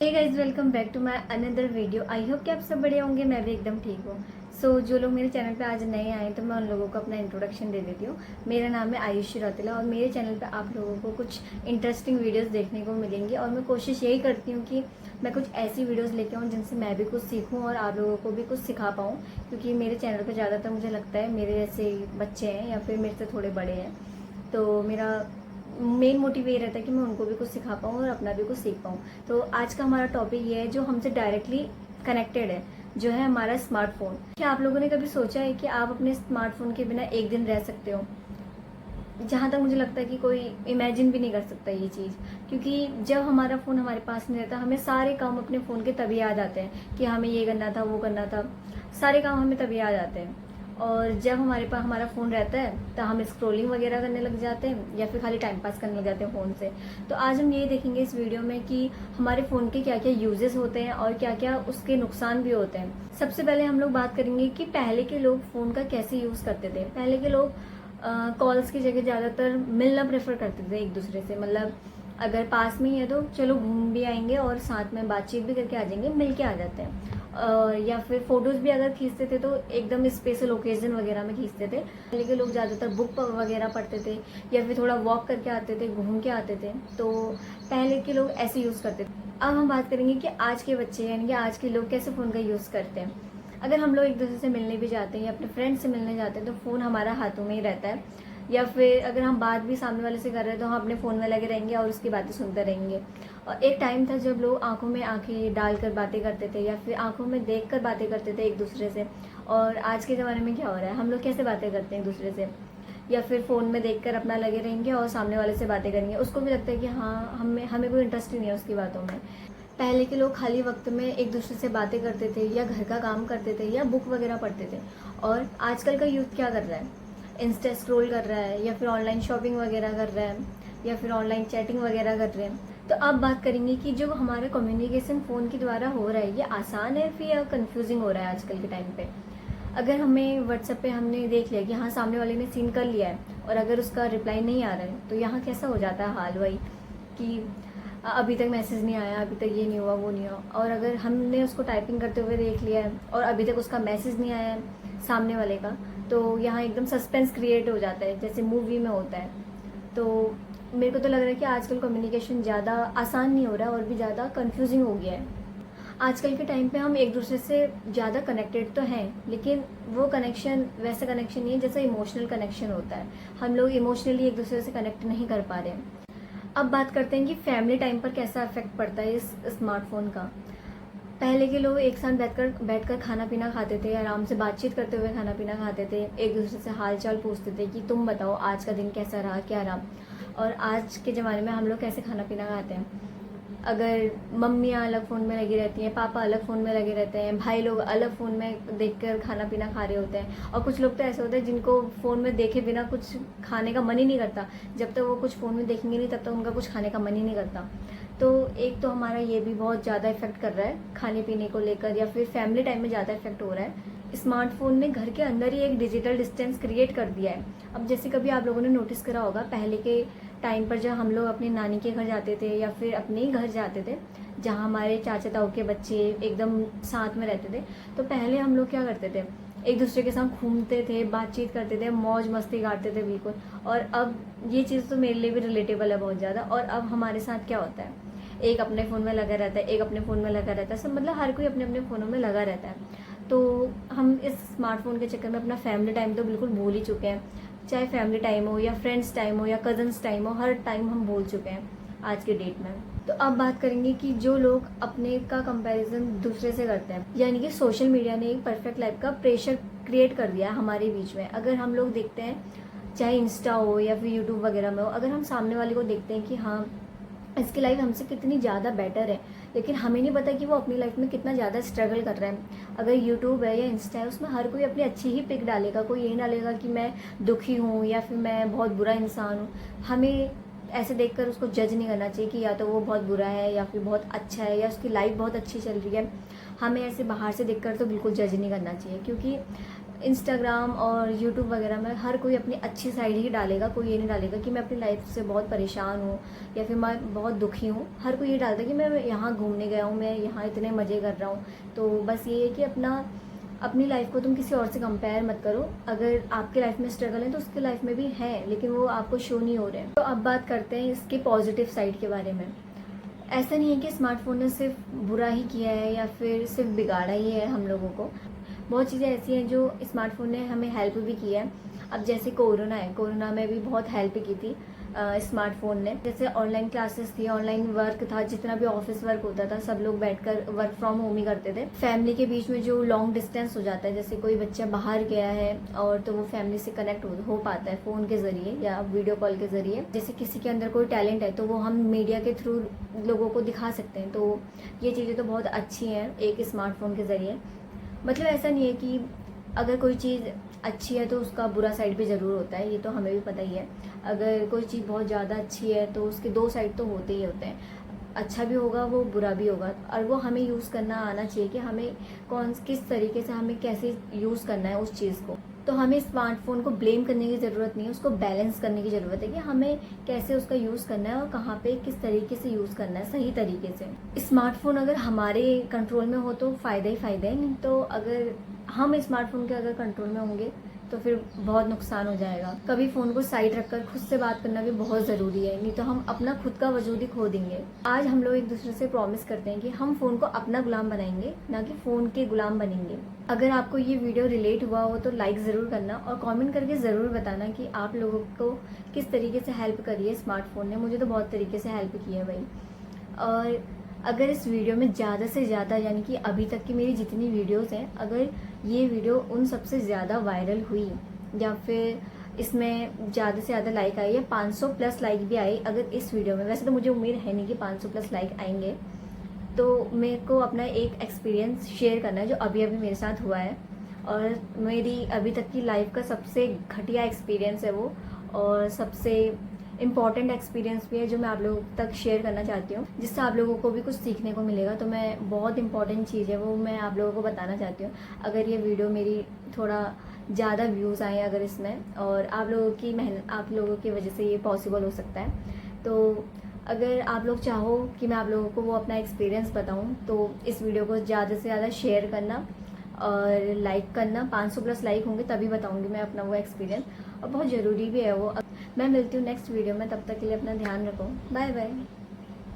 Hey guys, welcome back to my another video. I hope कि आप सब बढ़िया होंगे। मैं भी एकदम ठीक हूँ। जो लोग मेरे चैनल पे आज नए आए तो मैं उन लोगों को अपना इंट्रोडक्शन दे देती हूँ। मेरा नाम है आयुषी रौतेला और मेरे चैनल पे आप लोगों को कुछ इंटरेस्टिंग वीडियोस देखने को मिलेंगी और मैं कोशिश यही करती हूँ कि मैं कुछ ऐसी वीडियोज़ लेके आऊँ जिनसे मैं भी कुछ सीखूँ और आप लोगों को भी कुछ सिखा पाऊँ, क्योंकि मेरे चैनल पर ज़्यादातर मुझे लगता है मेरे जैसे बच्चे हैं या फिर मेरे से थोड़े बड़े हैं। तो मेरा मेन मोटिव ये रहता है कि मैं उनको भी कुछ सिखा पाऊँ और अपना भी कुछ सीख पाऊँ। तो आज का हमारा टॉपिक ये है जो हमसे डायरेक्टली कनेक्टेड है, जो है हमारा स्मार्टफोन। क्या आप लोगों ने कभी सोचा है कि आप अपने स्मार्टफोन के बिना एक दिन रह सकते हो? जहाँ तक मुझे लगता है कि कोई इमेजिन भी नहीं कर सकता ये चीज़, क्योंकि जब हमारा फ़ोन हमारे पास नहीं रहता हमें सारे काम अपने फ़ोन के तभी याद आते हैं कि हमें ये करना था, वो करना था। सारे काम हमें तभी याद आते हैं। और जब हमारे पास हमारा फ़ोन रहता है तो हम स्क्रोलिंग वगैरह करने लग जाते हैं या फिर खाली टाइम पास करने लग जाते हैं फ़ोन से। तो आज हम ये देखेंगे इस वीडियो में कि हमारे फ़ोन के क्या क्या यूजेस होते हैं और क्या क्या उसके नुकसान भी होते हैं। सबसे पहले हम लोग बात करेंगे कि पहले के लोग फ़ोन का कैसे यूज़ करते थे। पहले के लोग कॉल्स की जगह ज़्यादातर मिलना प्रेफर करते थे एक दूसरे से। मतलब अगर पास में ही है तो चलो घूम भी आएंगे और साथ में बातचीत भी करके आ जाएंगे, मिल के आ जाते हैं। या फिर फोटोज भी अगर खींचते थे तो एकदम स्पेशल ओकेजन वगैरह में खींचते थे। पहले के लोग ज़्यादातर बुक वगैरह पढ़ते थे या फिर थोड़ा वॉक करके आते थे, घूम के आते थे। तो पहले के लोग ऐसे यूज़ करते थे। अब हम बात करेंगे कि आज के बच्चे यानी कि आज के लोग कैसे फ़ोन का यूज़ करते हैं। अगर हम लोग एक दूसरे से मिलने भी जाते हैं या अपने फ्रेंड से मिलने जाते हैं तो फ़ोन हमारा हाथों में ही रहता है, या फिर अगर हम बात भी सामने वाले से कर रहे हैं तो हम अपने फ़ोन में लगे रहेंगे और उसकी बातें सुनते रहेंगे। और एक टाइम था जब लोग आंखों में आंखें डालकर बातें करते थे या फिर आंखों में देखकर बातें करते थे एक दूसरे से। और आज के ज़माने में क्या हो रहा है, हम लोग कैसे बातें करते हैं एक दूसरे से, या फिर फ़ोन में देखकर अपना लगे रहेंगे और सामने वाले से बातें करेंगे। उसको भी लगता है कि हाँ, हमें हमें कोई इंटरेस्ट ही नहीं है उसकी बातों में। पहले के लोग खाली वक्त में एक दूसरे से बातें करते थे या घर का काम करते थे या बुक वगैरह पढ़ते थे। और आजकल का यूथ क्या कर रहा है, इंस्टा स्क्रॉल कर रहा है या फिर ऑनलाइन शॉपिंग वगैरह कर रहा है या फिर ऑनलाइन चैटिंग वगैरह कर रहे हैं। तो अब बात करेंगे कि जो हमारा कम्युनिकेशन फ़ोन के द्वारा हो रहा है ये आसान है फिर कंफ्यूजिंग हो रहा है आजकल के टाइम पे। अगर हमें व्हाट्सएप पे हमने देख लिया कि हाँ सामने वाले ने सीन कर लिया है और अगर उसका रिप्लाई नहीं आ रहा है तो यहाँ कैसा हो जाता है हाल वही कि अभी तक मैसेज नहीं आया, अभी तक ये नहीं हुआ, वो नहीं हुआ। और अगर हमने उसको टाइपिंग करते हुए देख लिया है और अभी तक उसका मैसेज नहीं आया है सामने वाले का, तो यहाँ एकदम सस्पेंस क्रिएट हो जाता है जैसे मूवी में होता है। तो मेरे को तो लग रहा है कि आजकल कम्युनिकेशन ज़्यादा आसान नहीं हो रहा है और भी ज़्यादा कन्फ्यूजिंग हो गया है। आजकल के टाइम पे हम एक दूसरे से ज़्यादा कनेक्टेड तो हैं, लेकिन वो कनेक्शन वैसा कनेक्शन नहीं है जैसा इमोशनल कनेक्शन होता है। हम लोग इमोशनली एक दूसरे से कनेक्ट नहीं कर पा रहे हैं। अब बात करते हैं कि फैमिली टाइम पर कैसा इफेक्ट पड़ता है इस स्मार्टफोन का। पहले के लोग एक साथ बैठकर खाना पीना खाते थे, आराम से बातचीत करते हुए खाना पीना खाते थे, एक दूसरे से हाल चाल पूछते थे कि तुम बताओ आज का दिन कैसा रहा, क्या रहा। और आज के ज़माने में हम लोग कैसे खाना पीना खाते हैं, अगर मम्मियाँ अलग फ़ोन में लगी रहती हैं, पापा अलग फ़ोन में लगे रहते हैं, भाई लोग अलग फ़ोन में देखकर खाना पीना खा रहे होते हैं। और कुछ लोग तो ऐसे होते हैं जिनको फ़ोन में देखे बिना कुछ खाने का मन ही नहीं करता। जब तक वो कुछ फ़ोन में देखेंगे नहीं तब तक उनका कुछ खाने का मन ही नहीं करता। तो एक तो हमारा ये भी बहुत ज़्यादा इफेक्ट कर रहा है खाने पीने को लेकर, या फिर फैमिली टाइम में ज़्यादा इफेक्ट हो रहा है। स्मार्टफोन ने घर के अंदर ही एक डिजिटल डिस्टेंस क्रिएट कर दिया है। अब जैसे कभी आप लोगों ने नोटिस करा होगा, पहले के टाइम पर जब हम लोग अपनी नानी के घर जाते थे या फिर अपने ही घर जाते थे जहाँ हमारे चाचा ताऊ के बच्चे एकदम साथ में रहते थे, तो पहले हम लोग क्या करते थे, एक दूसरे के साथ घूमते थे, बातचीत करते थे, मौज मस्ती काटते थे बिल्कुल। और अब ये चीज़ तो मेरे लिए भी रिलेटेबल है बहुत ज़्यादा। और अब हमारे साथ क्या होता है, एक अपने फ़ोन में लगा रहता है, एक अपने फ़ोन में लगा रहता है, सब मतलब हर कोई अपने अपने फ़ोनों में लगा रहता है। तो हम इस स्मार्टफोन के चक्कर में अपना फैमिली टाइम तो बिल्कुल भूल ही चुके हैं। चाहे फैमिली टाइम हो या फ्रेंड्स टाइम हो या कजन्स टाइम हो, हर टाइम हम भूल चुके हैं आज के डेट में। तो अब बात करेंगे कि जो लोग अपने का कंपैरिजन दूसरे से करते हैं, यानी कि सोशल मीडिया ने एक परफेक्ट लाइफ का प्रेशर क्रिएट कर दिया है हमारे बीच में। अगर हम लोग देखते हैं, चाहे इंस्टा हो या फिर यूट्यूब वगैरह में हो, अगर हम सामने वाले को देखते हैं कि हाँ इसकी लाइफ हमसे कितनी ज़्यादा बेटर है, लेकिन हमें नहीं पता कि वो अपनी लाइफ में कितना ज़्यादा स्ट्रगल कर रहा है। अगर यूट्यूब है या इंस्टा है, उसमें हर कोई अपनी अच्छी ही पिक डालेगा, कोई ये डालेगा कि मैं दुखी हूँ या फिर मैं बहुत बुरा इंसान हूँ। हमें ऐसे देखकर उसको जज नहीं करना चाहिए कि या तो वो बहुत बुरा है या फिर बहुत अच्छा है या उसकी लाइफ बहुत अच्छी चल रही है। हमें ऐसे बाहर से देखकर तो बिल्कुल जज नहीं करना चाहिए, क्योंकि इंस्टाग्राम और यूट्यूब वगैरह में हर कोई अपनी अच्छी साइड ही डालेगा। कोई ये नहीं डालेगा कि मैं अपनी लाइफ से बहुत परेशान हूँ या फिर मैं बहुत दुखी हूँ। हर कोई ये डालता है कि मैं यहाँ घूमने गया हूँ, मैं यहाँ इतने मज़े कर रहा हूँ। तो बस ये है कि अपनी लाइफ को तुम किसी और से कंपेयर मत करो। अगर आपके लाइफ में स्ट्रगल है तो उसके लाइफ में भी है, लेकिन वो आपको शो नहीं हो रहे हैं। तो अब बात करते हैं इसके पॉजिटिव साइड के बारे में। ऐसा नहीं है कि स्मार्टफोन ने सिर्फ बुरा ही किया है या फिर सिर्फ बिगाड़ा ही है हम लोगों को। बहुत चीज़ें ऐसी हैं जो स्मार्टफोन ने हमें हेल्प भी किया है। अब जैसे कोरोना है, कोरोना में भी बहुत हेल्प की थी स्मार्टफोन ने। जैसे ऑनलाइन क्लासेस थी, ऑनलाइन वर्क था, जितना भी ऑफिस वर्क होता था सब लोग बैठकर वर्क फ्रॉम होम ही करते थे। फैमिली के बीच में जो लॉन्ग डिस्टेंस हो जाता है, जैसे कोई बच्चा बाहर गया है और तो वो फैमिली से कनेक्ट हो पाता है फ़ोन के ज़रिए या वीडियो कॉल के ज़रिए। जैसे किसी के अंदर कोई टैलेंट है तो वो हम मीडिया के थ्रू लोगों को दिखा सकते हैं। तो ये चीज़ें तो बहुत अच्छी हैं एक स्मार्टफोन के ज़रिए। मतलब ऐसा नहीं है कि अगर कोई चीज़ अच्छी है तो उसका बुरा साइड भी ज़रूर होता है, ये तो हमें भी पता ही है। अगर कोई चीज़ बहुत ज़्यादा अच्छी है तो उसके दो साइड तो होते ही होते हैं, अच्छा भी होगा वो बुरा भी होगा। और वो हमें यूज़ करना आना चाहिए कि हमें किस तरीके से हमें कैसे यूज़ करना है उस चीज़ को। तो हमें स्मार्टफोन को ब्लेम करने की ज़रूरत नहीं है, उसको बैलेंस करने की ज़रूरत है कि हमें कैसे उसका यूज़ करना है और कहाँ पे किस तरीके से यूज़ करना है सही तरीके से। स्मार्टफोन अगर हमारे कंट्रोल में हो तो फ़ायदा ही फ़ायदा है, नहीं तो अगर हम स्मार्टफोन के अगर कंट्रोल में होंगे तो फिर बहुत नुकसान हो जाएगा। कभी फ़ोन को साइड रखकर खुद से बात करना भी बहुत ज़रूरी है, नहीं तो हम अपना खुद का वजूद ही खो देंगे। आज हम लोग एक दूसरे से प्रॉमिस करते हैं कि हम फ़ोन को अपना गुलाम बनाएंगे, ना कि फ़ोन के गुलाम बनेंगे। अगर आपको ये वीडियो रिलेट हुआ हो तो लाइक ज़रूर करना और कमेंट करके ज़रूर बताना कि आप लोगों को किस तरीके से हेल्प करी है स्मार्टफोन ने। मुझे तो बहुत तरीके से हेल्प की है भाई। और अगर इस वीडियो में ज़्यादा से ज़्यादा, यानी कि अभी तक की मेरी जितनी वीडियोस हैं, अगर ये वीडियो उन सबसे ज़्यादा वायरल हुई या फिर इसमें ज़्यादा से ज़्यादा लाइक आई या 500 प्लस लाइक भी आई अगर इस वीडियो में, वैसे तो मुझे उम्मीद है नहीं कि 500 प्लस लाइक आएंगे, तो मेरे को अपना एक एक्सपीरियंस शेयर करना है जो अभी अभी मेरे साथ हुआ है और मेरी अभी तक की लाइफ का सबसे घटिया एक्सपीरियंस है वो, और सबसे इम्पॉर्टेंट एक्सपीरियंस भी है जो मैं आप लोगों तक शेयर करना चाहती हूँ, जिससे आप लोगों को भी कुछ सीखने को मिलेगा। तो मैं बहुत इंपॉर्टेंट चीज़ है वो मैं आप लोगों को बताना चाहती हूँ। अगर ये वीडियो मेरी थोड़ा ज़्यादा व्यूज़ आए अगर इसमें, और आप लोगों की मेहनत, आप लोगों की वजह से ये पॉसिबल हो सकता है। तो अगर आप लोग चाहो कि मैं आप लोगों को वो अपना एक्सपीरियंस बताऊँ तो इस वीडियो को ज़्यादा से ज़्यादा शेयर करना और लाइक करना। 500 प्लस लाइक होंगे तभी बताऊंगी मैं अपना वो एक्सपीरियंस, और बहुत ज़रूरी भी है वो। मैं मिलती हूँ नेक्स्ट वीडियो में, तब तक के लिए अपना ध्यान रखो। Bye bye.